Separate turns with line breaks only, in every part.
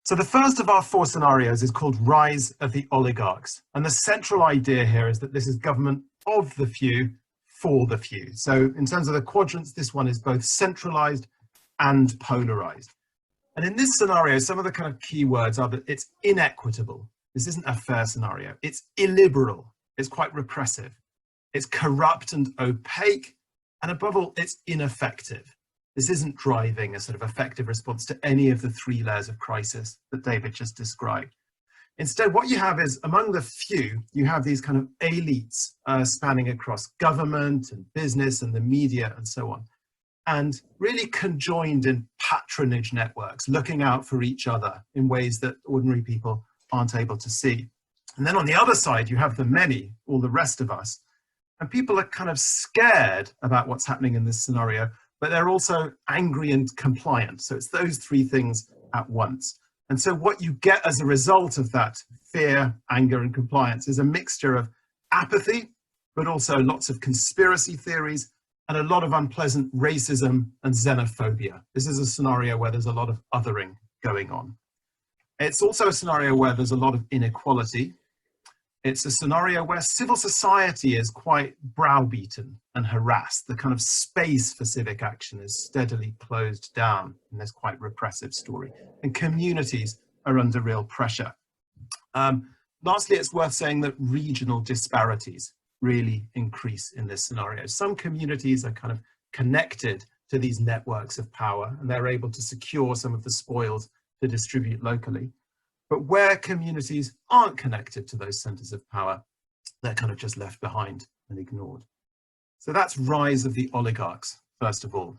So the first of our four scenarios is called Rise of the Oligarchs. And the central idea here is that this is government of the few for the few. So in terms of the quadrants, this one is both centralized and polarized. And in this scenario, some of the kind of key words are that it's inequitable. This isn't a fair scenario. It's illiberal. It's quite repressive. It's corrupt and opaque. And above all, it's ineffective. This isn't driving a sort of effective response to any of the three layers of crisis that David just described. Instead, what you have is, among the few, you have these kind of elites spanning across government and business and the media and so on, and really conjoined in patronage networks, looking out for each other in ways that ordinary people aren't able to see. And then on the other side, you have the many, all the rest of us, and people are kind of scared about what's happening in this scenario, but they're also angry and compliant. So it's those three things at once. And so what you get as a result of that fear, anger, and compliance is a mixture of apathy, but also lots of conspiracy theories and a lot of unpleasant racism and xenophobia. This is a scenario where there's a lot of othering going on. It's also a scenario where there's a lot of inequality. It's a scenario where civil society is quite browbeaten and harassed. The kind of space for civic action is steadily closed down in this quite repressive story. And communities are under real pressure. Lastly, it's worth saying that regional disparities really increase in this scenario. Some communities are kind of connected to these networks of power, and they're able to secure some of the spoils to distribute locally. But where communities aren't connected to those centers of power, they're kind of just left behind and ignored. So that's Rise of the Oligarchs, first of all.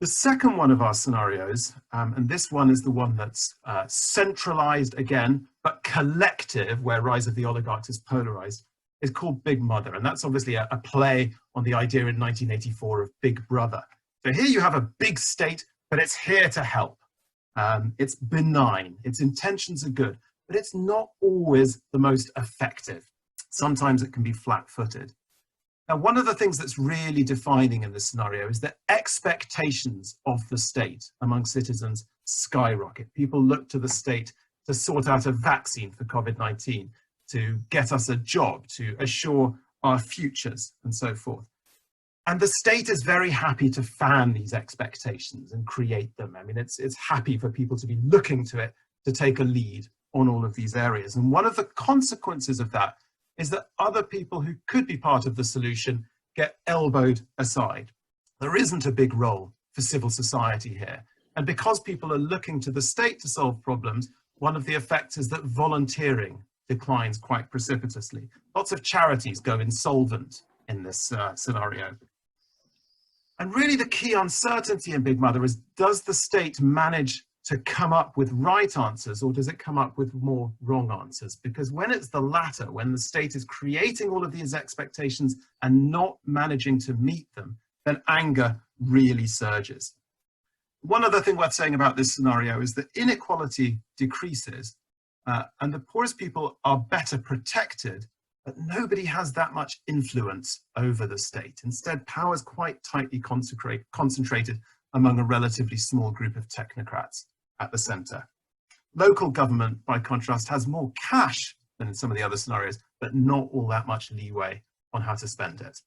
The second one of our scenarios, and this one is the one that's centralized again, but collective, where Rise of the Oligarchs is polarized, is called Big Mother. And that's obviously a play on the idea in 1984 of Big Brother. So here you have a big state, but it's here to help. It's benign, its intentions are good, but it's not always the most effective. Sometimes it can be flat-footed. Now, one of the things that's really defining in this scenario is that expectations of the state among citizens skyrocket. People look to the state to sort out a vaccine for COVID-19, to get us a job, to assure our futures, and so forth. And the state is very happy to fan these expectations and create them. I mean, it's happy for people to be looking to it to take a lead on all of these areas. And one of the consequences of that is that other people who could be part of the solution get elbowed aside. There isn't a big role for civil society here. And because people are looking to the state to solve problems, one of the effects is that volunteering declines quite precipitously. Lots of charities go insolvent in this scenario. And really the key uncertainty in Big Mother is, does the state manage to come up with right answers, or does it come up with more wrong answers? Because when it's the latter, when the state is creating all of these expectations and not managing to meet them, then anger really surges. One other thing worth saying about this scenario is that inequality decreases and the poorest people are better protected, but nobody has that much influence over the state. Instead, power is quite tightly concentrated among a relatively small group of technocrats at the center. Local government, by contrast, has more cash than in some of the other scenarios, but not all that much leeway on how to spend it.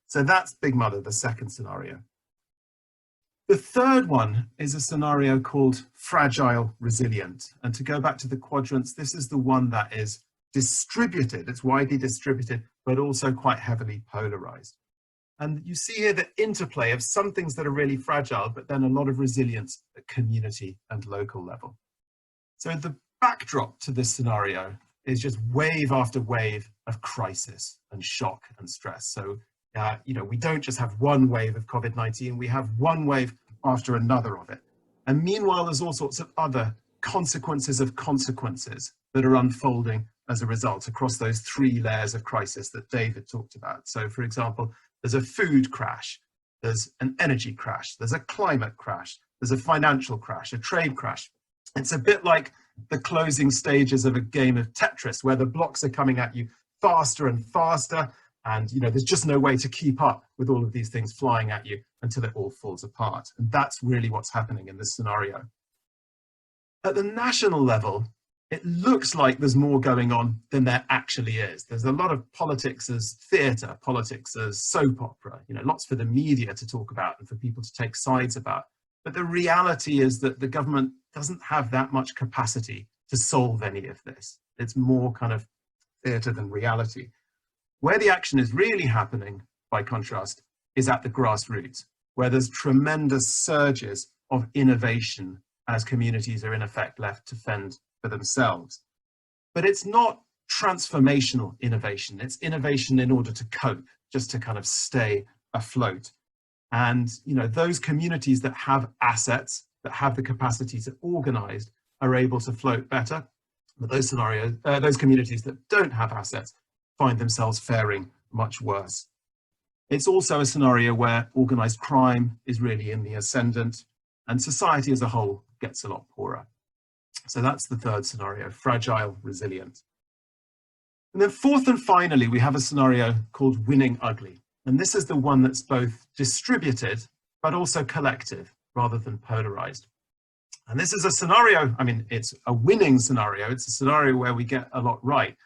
So that's Big Mother, the second scenario. The third one is a scenario called Fragile Resilient. And to go back to the quadrants, this is the one that is distributed, it's widely distributed, but also quite heavily polarized. And you see here the interplay of some things that are really fragile, but then a lot of resilience at community and local level. So the backdrop to this scenario is just wave after wave of crisis and shock and stress. So, we don't just have one wave of COVID-19, we have one wave after another of it. And meanwhile, there's all sorts of other consequences of consequences that are unfolding as a result across those three layers of crisis that David talked about. So for example, there's a food crash, there's an energy crash, there's a climate crash, there's a financial crash, a trade crash. It's a bit like the closing stages of a game of Tetris where the blocks are coming at you faster and faster, and there's just no way to keep up with all of these things flying at you until it all falls apart. And that's really what's happening in this scenario. At the national level, it looks like there's more going on than there actually is. There's a lot of politics as theatre, politics as soap opera, lots for the media to talk about and for people to take sides about. But the reality is that the government doesn't have that much capacity to solve any of this. It's more kind of theatre than reality. Where the action is really happening, by contrast, is at the grassroots, where there's tremendous surges of innovation as communities are in effect left to fend for themselves. But it's not transformational innovation. It's innovation in order to cope, just to kind of stay afloat. And those communities that have assets, that have the capacity to organize, are able to float better. But those scenarios, those communities that don't have assets find themselves faring much worse. It's also a scenario where organized crime is really in the ascendant and society as a whole gets a lot poorer. So that's the third scenario, fragile, resilient. And then fourth and finally, we have a scenario called winning ugly. And this is the one that's both distributed, but also collective rather than polarized. And this is a scenario, it's a winning scenario. It's a scenario where we get a lot right.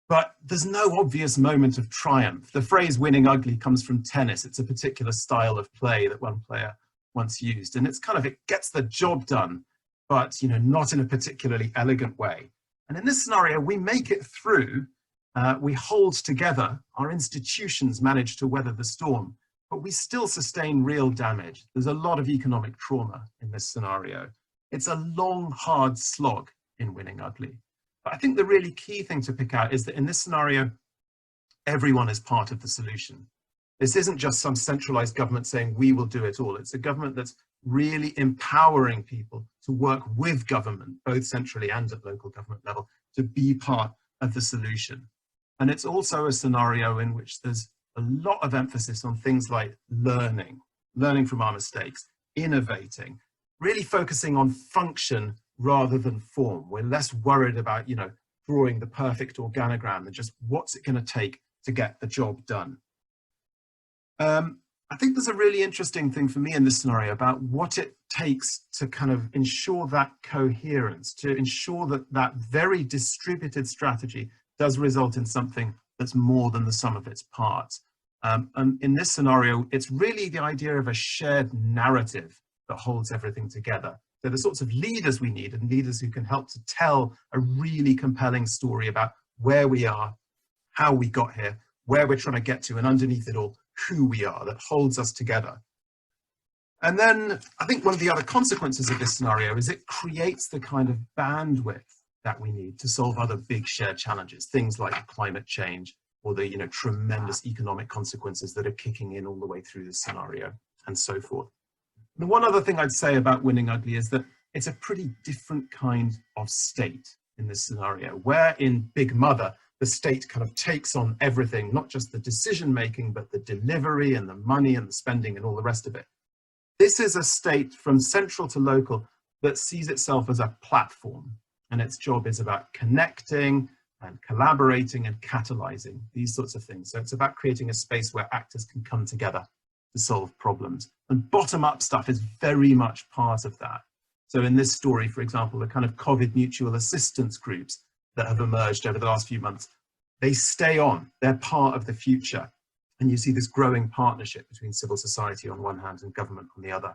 But there's no obvious moment of triumph. The phrase winning ugly comes from tennis. It's a particular style of play that one player once used. And it's it gets the job done, but not in a particularly elegant way. And in this scenario, we make it through, we hold together, our institutions manage to weather the storm, but we still sustain real damage. There's a lot of economic trauma in this scenario. It's a long, hard slog in winning ugly. But I think the really key thing to pick out is that in this scenario, everyone is part of the solution. This isn't just some centralized government saying, we will do it all. It's a government that's really empowering people to work with government, both centrally and at local government level, to be part of the solution. And it's also a scenario in which there's a lot of emphasis on things like learning from our mistakes, innovating, really focusing on function rather than form. We're less worried about, drawing the perfect organogram and just what's it going to take to get the job done. I think there's a really interesting thing for me in this scenario about what it takes to kind of ensure that coherence, to ensure that that very distributed strategy does result in something that's more than the sum of its parts. And in this scenario, it's really the idea of a shared narrative that holds everything together. So the sorts of leaders we need, and leaders who can help to tell a really compelling story about where we are, how we got here, where we're trying to get to, and underneath it all, who we are, that holds us together. And then I think one of the other consequences of this scenario is it creates the kind of bandwidth that we need to solve other big shared challenges, things like climate change or the tremendous economic consequences that are kicking in all the way through this scenario and so forth. The one other thing I'd say about winning ugly is that it's a pretty different kind of state in this scenario, where in Big Mother, the state kind of takes on everything, not just the decision making, but the delivery and the money and the spending and all the rest of it. This is a state from central to local that sees itself as a platform, and its job is about connecting and collaborating and catalyzing, these sorts of things. So it's about creating a space where actors can come together to solve problems. And bottom-up stuff is very much part of that. So in this story, for example, the kind of COVID mutual assistance groups that have emerged over the last few months, they stay on, they're part of the future. And you see this growing partnership between civil society on one hand and government on the other.